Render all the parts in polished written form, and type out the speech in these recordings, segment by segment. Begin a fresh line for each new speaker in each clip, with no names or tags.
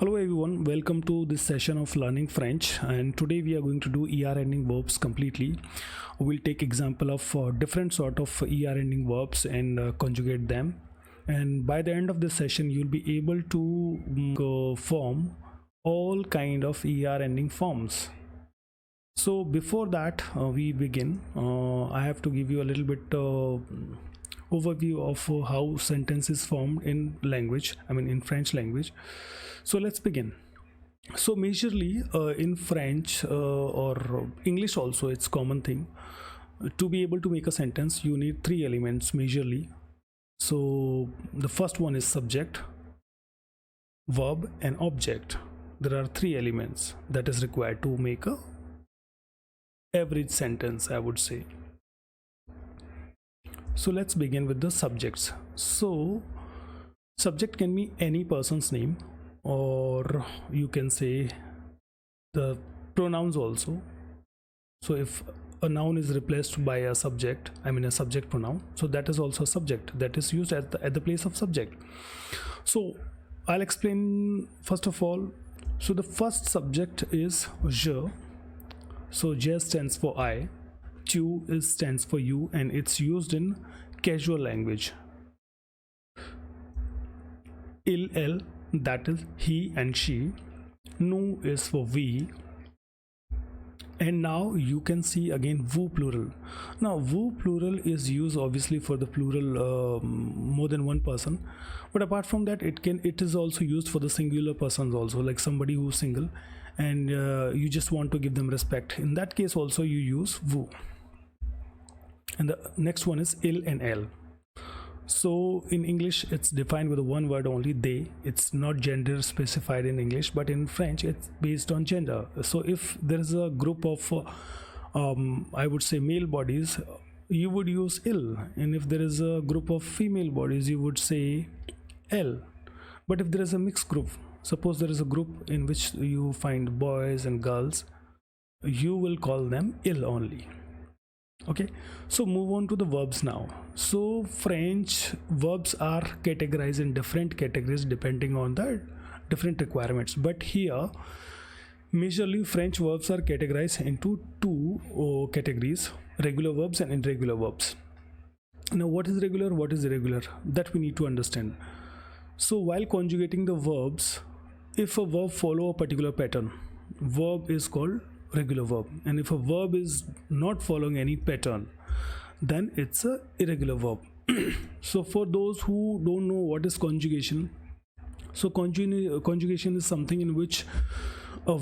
Hello everyone, welcome to this session of learning French, and today we are going to do ER ending verbs completely. We'll take example of different sort of ER ending verbs and conjugate them, and by the end of this session you'll be able to form all kind of ER ending forms. So before that we begin, I have to give you a little bit overview of how sentence is formed in language, in French language. So let's begin. So majorly in French or English also, it's common thing. To be able to make a sentence, you need three elements majorly. So the first one is subject, verb and object. There are three elements that is required to make a average sentence, I would say. So let's begin with the subjects. So subject can be any person's name, or you can say the pronouns also. So if a noun is replaced by a subject, a subject pronoun, so that is also a subject that is used at the place of subject. So I'll explain first of all. So the first subject is je. So je stands for I, tu stands for you, and it's used in casual language. Il, that is he and she. Nous is for we. And now you can see again vous plural. Now vous plural is used obviously for the plural more than one person, but apart from that it is also used for the singular persons also, like somebody who's single and you just want to give them respect. In that case also you use vous. And the next one is il and elle. So in English it's defined with one word only, they. It's not gender specified in English, but in French it's based on gender. So if there is a group of I would say male bodies, you would use il, and if there is a group of female bodies you would say elle. But if there is a mixed group, suppose there is a group in which you find boys and girls, you will call them il only. Okay, so move on to the verbs now. So French verbs are categorized in different categories depending on the different requirements, but here majorly French verbs are categorized into two categories: regular verbs and irregular verbs. Now what is regular, what is irregular, that we need to understand. So while conjugating the verbs, if a verb follow a particular pattern, verb is called regular verb, and if a verb is not following any pattern, then it's a irregular verb. So for those who don't know what is conjugation, so conjugation is something in which a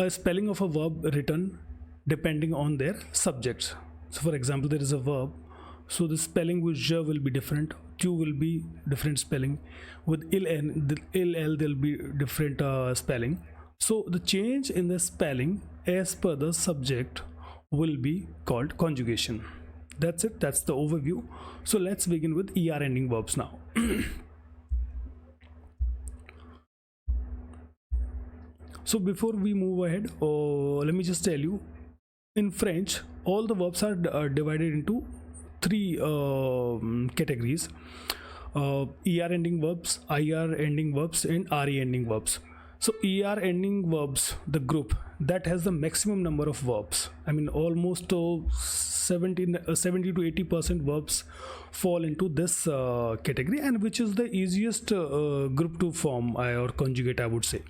spelling of a verb written depending on their subjects. So for example, there is a verb, so the spelling with je will be different, tu will be different spelling, with il and il there'll be different spelling. So the change in the spelling as per the subject will be called conjugation. That's it, that's the overview. So let's begin with ER ending verbs now. So before we move ahead, let me just tell you, in French all the verbs are divided into three categories: ER ending verbs, IR ending verbs, and RE ending verbs. So ER ending verbs, the group that has the maximum number of verbs, almost 70 to 80% verbs fall into this category, and which is the easiest group to form or conjugate, I would say.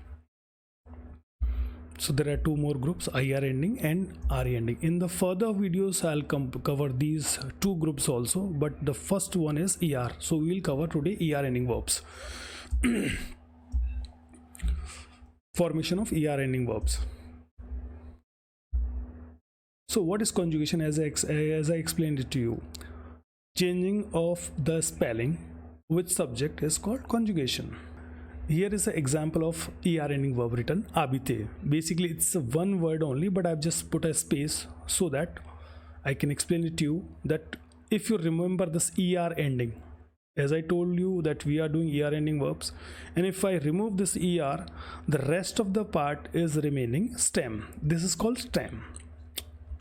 So there are two more groups, IR ending and RE ending. In the further videos I'll cover these two groups also, but the first one is ER, so we will cover today ER ending verbs. Formation of ER ending verbs. So what is conjugation? As I explained it to you, changing of the spelling with subject is called conjugation. Here is an example of ER ending verb written, habiter. Basically it's one word only, but I've just put a space so that I can explain it to you, that if you remember this ER ending, as I told you that we are doing ER ending verbs, and if I remove this ER, the rest of the part is remaining stem. This is called stem.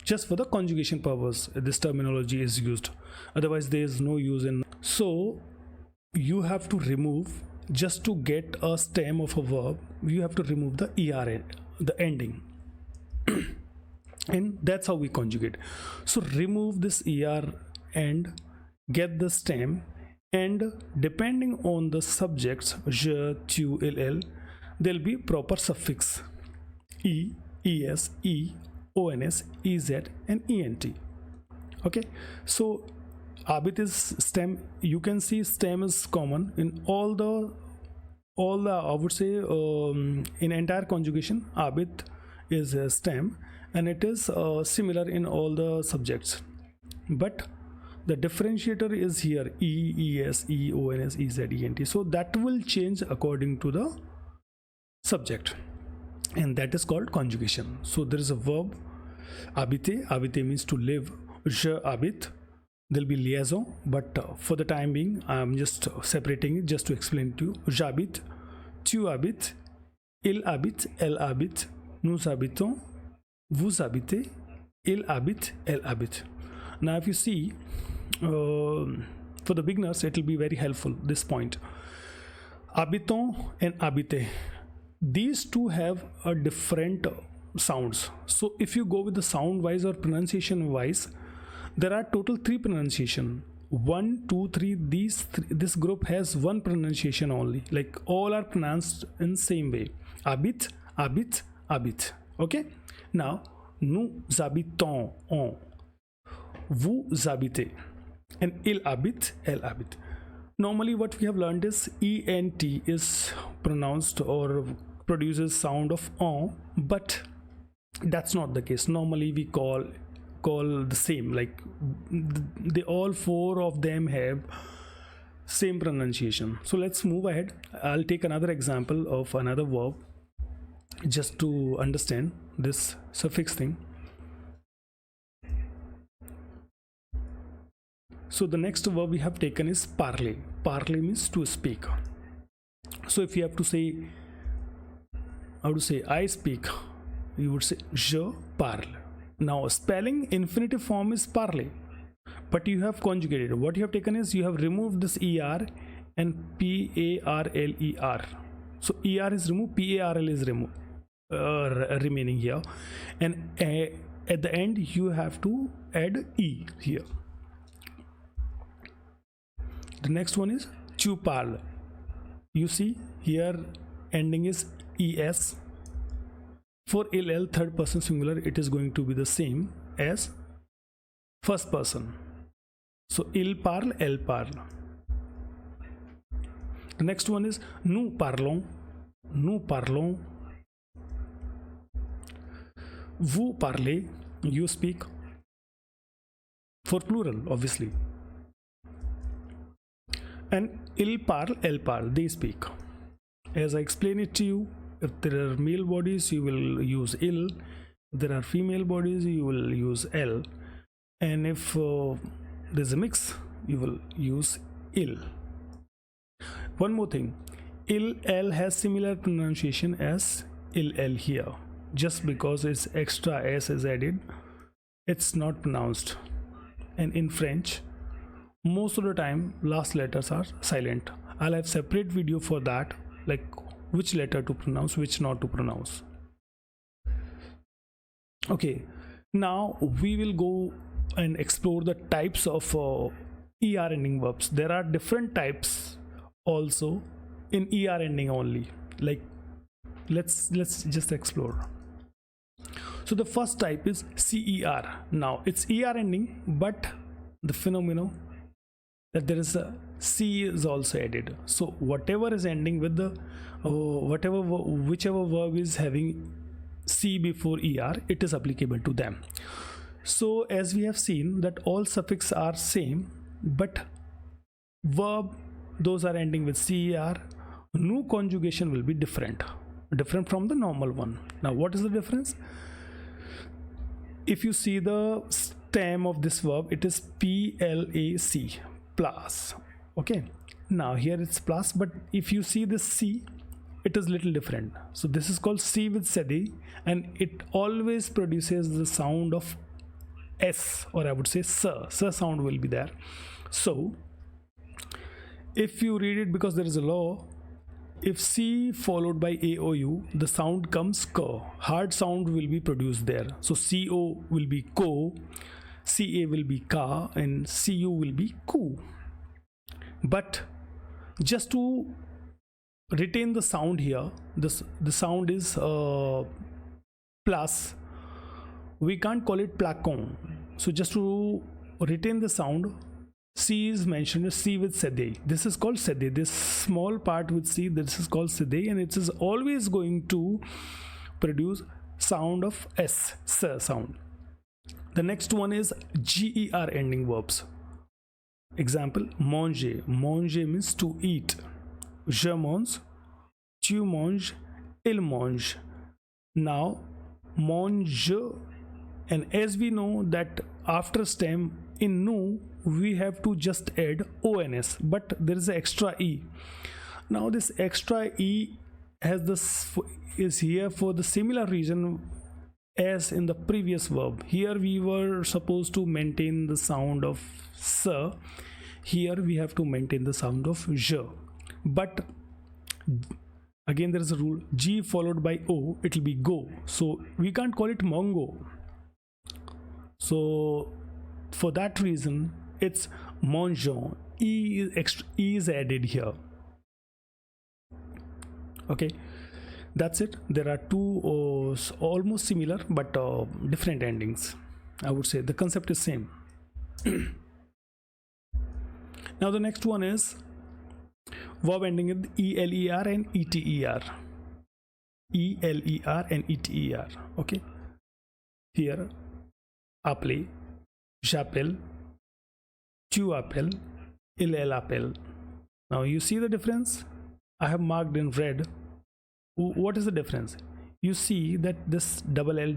Just for the conjugation purpose this terminology is used, otherwise there is no use in. So you have to remove just to get a stem of a verb, you have to remove the er, the ending. And that's how we conjugate. So remove this er and get the stem, and depending on the subjects je, tu, ll, there'll be proper suffix e, es, e, ons, ez and ent. Okay, so abit is stem. You can see stem is common in all the I would say in entire conjugation. Abit is a stem, and it is similar in all the subjects, but the differentiator is here e, es, e, ons, ez, ent. So that will change according to the subject, and that is called conjugation. So there is a verb habiter. Habiter means to live. Je habite. There'll be liaison, but for the time being I'm just separating it just to explain to you. J'habite, tu habites, il habite, elle habite, nous habitons, vous habitez, il habite, elle habite. Now if you see, for the beginners it will be very helpful, this point. Habitons and habiter, these two have a different sounds. So if you go with the sound wise or pronunciation wise, there are total 3 pronunciation. 1, 2, 3. This group has one pronunciation only. Like all are pronounced in same way. Habite, habite, habite. Okay. Now, nous habitons on. Vous habitez. And il habite, elle habite. Normally, what we have learned is ent is pronounced or produces sound of on, but that's not the case. Normally, we call the same, like they all 4 of them have same pronunciation. So let's move ahead. I'll take another example of another verb just to understand this suffix thing. So the next verb we have taken is parler. Parler means to speak. So if you have to say, how to say I speak, you would say je parle. Now spelling infinitive form is parler, but you have conjugated. What you have taken is you have removed this er and parler. So er is removed, parl is removed, remaining here, and at the end you have to add e here. The next one is tu parles. You see here ending is es. For ill, third person singular, it is going to be the same as first person. So il parle, elle parle. The next one is nous parlons, nous parlons. Vous parlez, you speak. For plural, obviously. And il parle, elle parle, they speak. As I explain it to you, if there are male bodies, you will use il. If there are female bodies, you will use l. And if there's a mix, you will use il. One more thing, il l has similar pronunciation as il l here. Just because it's extra s is added, it's not pronounced. And in French, most of the time last letters are silent. I'll have separate video for that, like which letter to pronounce, which not to pronounce. Okay, now we will go and explore the types of er ending verbs. There are different types also in er ending only. Like let's just explore. So the first type is cer. Now it's er ending, but the phenomenon that there is a c is also added. So whatever is ending with the whichever verb is having c before er, it is applicable to them. So as we have seen that all suffixes are same, but verb those are ending with cer, new conjugation will be different from the normal one. Now what is the difference? If you see the stem of this verb, it is plac, plus. Okay, now here it's plus, but if you see this c, it is little different. So this is called c with sedi, and it always produces the sound of s, or I would say sir sound will be there. So if you read it, because there is a law, If C followed by A or U, the sound comes K. Hard sound will be produced there. So CO will be ko, CA will be ka, and CU will be ku. But just to retain the sound here, the sound is plus. We can't call it placon. So just to retain the sound, C is mentioned, C with sede. This is called sede. This small part with C, this is called sede, and it is always going to produce sound of S sound. The next one is GER ending verbs. Example, manger. Manger means to eat. Je mange, tu manges, il mange. Now, mange, and as we know that after stem in nu we have to just add ons, but there is an extra e. Now this extra e has this is here for the similar reason as in the previous verb. Here we were supposed to maintain the sound of s. Here we have to maintain the sound of je. But again there is a rule, G followed by O, it will be go. So we can't call it mongo. So for that reason it's mangeons. E is added here. Okay, that's it. There are two almost similar but different endings. I would say the concept is same. Now the next one is verb ending with ELER and ETER. ELER and ETER. Okay, here appeler, j'appelle, tu appelles, elle appelle. Now you see the difference? I have marked in red. What is the difference? You see that this double L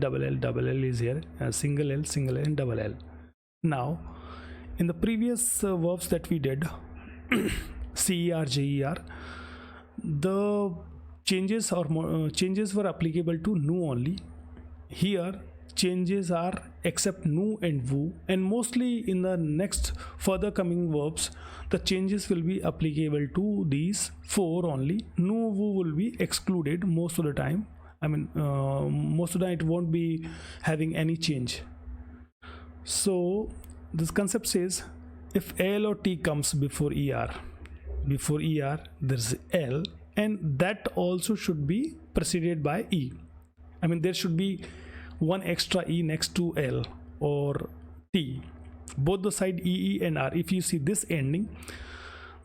is here, single L, and double L. Now in the previous verbs that we did, CER, JER, the changes were applicable to nu only. Here changes are except nu and vu, and mostly in the next further coming verbs the changes will be applicable to these four only. Nu, vu will be excluded most of the time. I mean most of the time it won't be having any change. So this concept says if L or T comes before ER there's L, and that also should be preceded by E. I mean there should be one extra E next to L or T, both the side E and R. If you see this ending,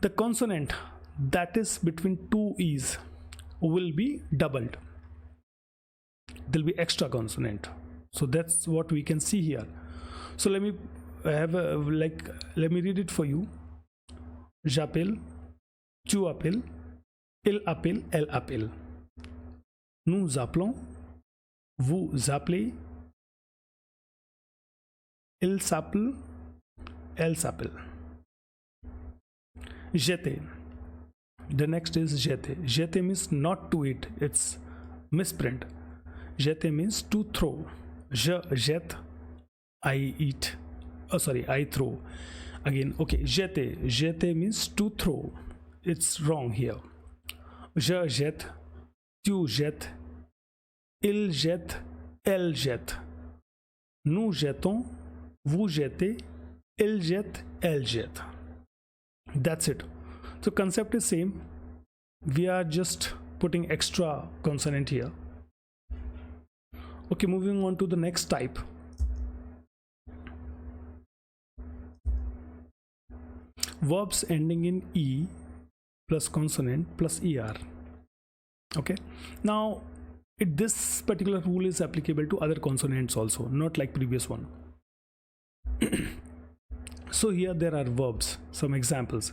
the consonant that is between two E's will be doubled. There'll be extra consonant. So that's what we can see here. So let me read it for you. J'appelle, tu appelles, il appelle, elle appelle. Nous appelons, vous appelez, il s'appelle, elle s'appelle. Jeter. The next is jeter. Jeter means not to eat. It's misprint. Jeter means to throw. Je jette, I eat. Oh sorry, I throw. Again, okay, jeter. Jeter means to throw. It's wrong here. Je jette, tu jettes, il jette, elle jette. Nous jetons, vous jettez, il jette, elle jette. That's it. So concept is same. We are just putting extra consonant here. Okay, moving on to the next type. Verbs ending in E plus consonant plus ER. Okay, now this particular rule is applicable to other consonants also, not like previous one. So here there are verbs, some examples.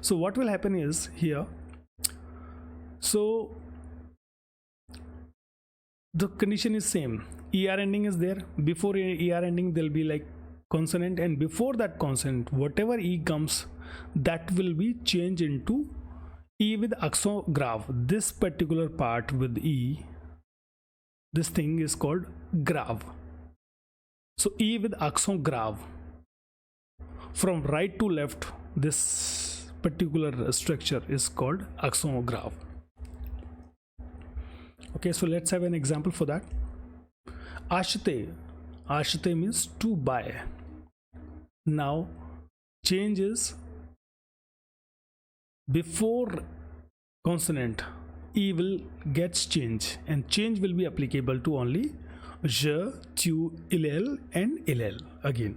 So what will happen is here, so the condition is same. ER ending is there. Before ER ending there will be like consonant, and before that consonant whatever E comes, that will be changed into E with accent grave. This particular part with E, this thing is called grave. So E with accent grave. From right to left, this particular structure is called accent grave. Okay, so let's have an example for that. Acheter. Acheter means to buy. Now change is before consonant e will gets change, and change will be applicable to only je, tu, il, and il again.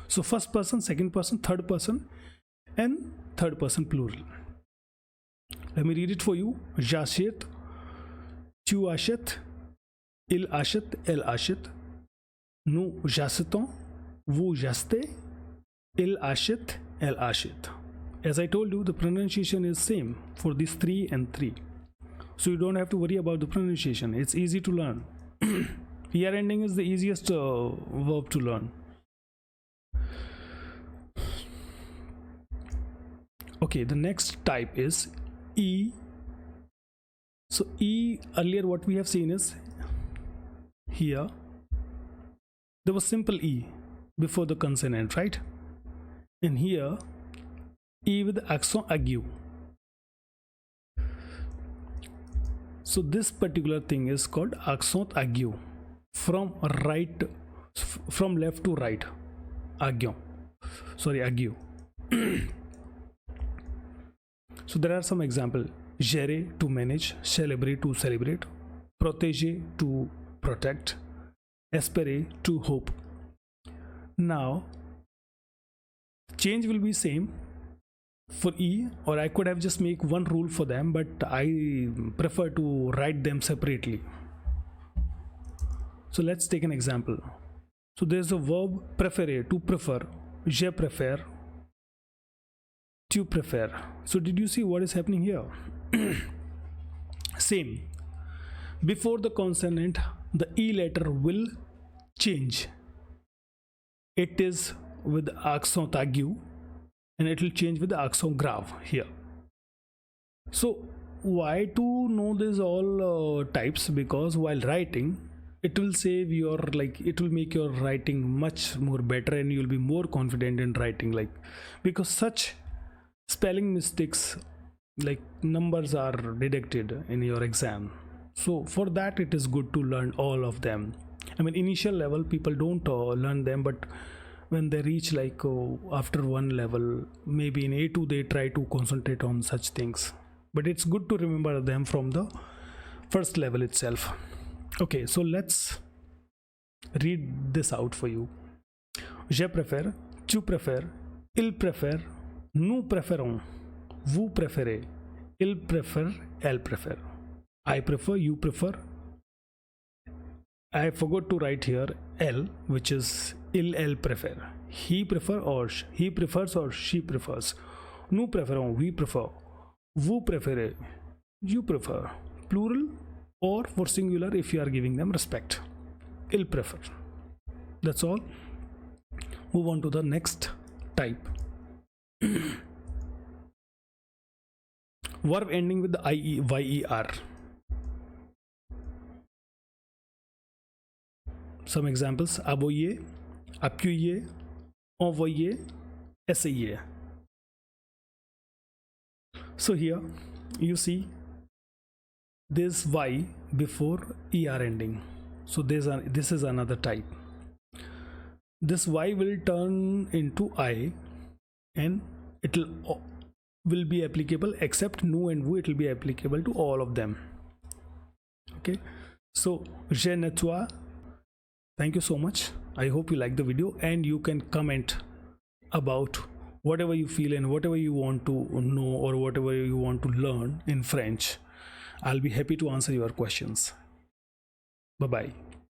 So first person, second person, third person, and third person plural. Let me read it for you. J'achète, tu achètes, il achète, elle achète, nous achetons, vous achetez, il achète, elle achète. As I told you, the pronunciation is same for these 3 and 3. So you don't have to worry about the pronunciation. It's easy to learn. ER ending is the easiest verb to learn. Okay, the next type is E. So E, earlier what we have seen is here there was simple E before the consonant, right? And here E with accent aigu. So this particular thing is called accent aigu, from left to right. Aigu. So there are some examples. Gérer, to manage. Célébrer, to celebrate. Protéger, to protect. Espérer, to hope. Now change will be same for E, or I could have just make one rule for them, but I prefer to write them separately. So let's take an example. So there's a verb préférer, to prefer. Je préfère, tu préfères. So did you see what is happening here? Same. Before the consonant, the E letter will change. It is with accent aigu, and it will change with the accent grave here. So why to know these all types? Because while writing, it will save your, like, it will make your writing much more better, and you will be more confident in writing, like, because such spelling mistakes, like, numbers are deducted in your exam. So for that it is good to learn all of them. I mean, initial level people don't learn them, but when they reach like after one level, maybe in A2, they try to concentrate on such things, but it's good to remember them from the first level itself. Okay, so let's read this out for you. Je préfère, tu préfères, il préfère, nous préférons, vous préférez, il préfère, elle préfère. I prefer, you prefer. I forgot to write here L, which is il, elle préfère. He prefer or he prefers or she prefers. Nous préférons, we prefer. Vous préférez, you prefer. Plural or for singular if you are giving them respect. Il prefer. That's all. Move on to the next type. Verb ending with the IE, YER. Some examples: aboyer, appuyer, envoyer, essayer. So here you see this Y before ER ending. So this is another type. This Y will turn into I, and it will be applicable, except nu and vous, it will be applicable to all of them. Okay, so je nettoie. Thank you so much. I hope you like the video, and you can comment about whatever you feel and whatever you want to know or whatever you want to learn in French. I'll be happy to answer your questions. Bye bye.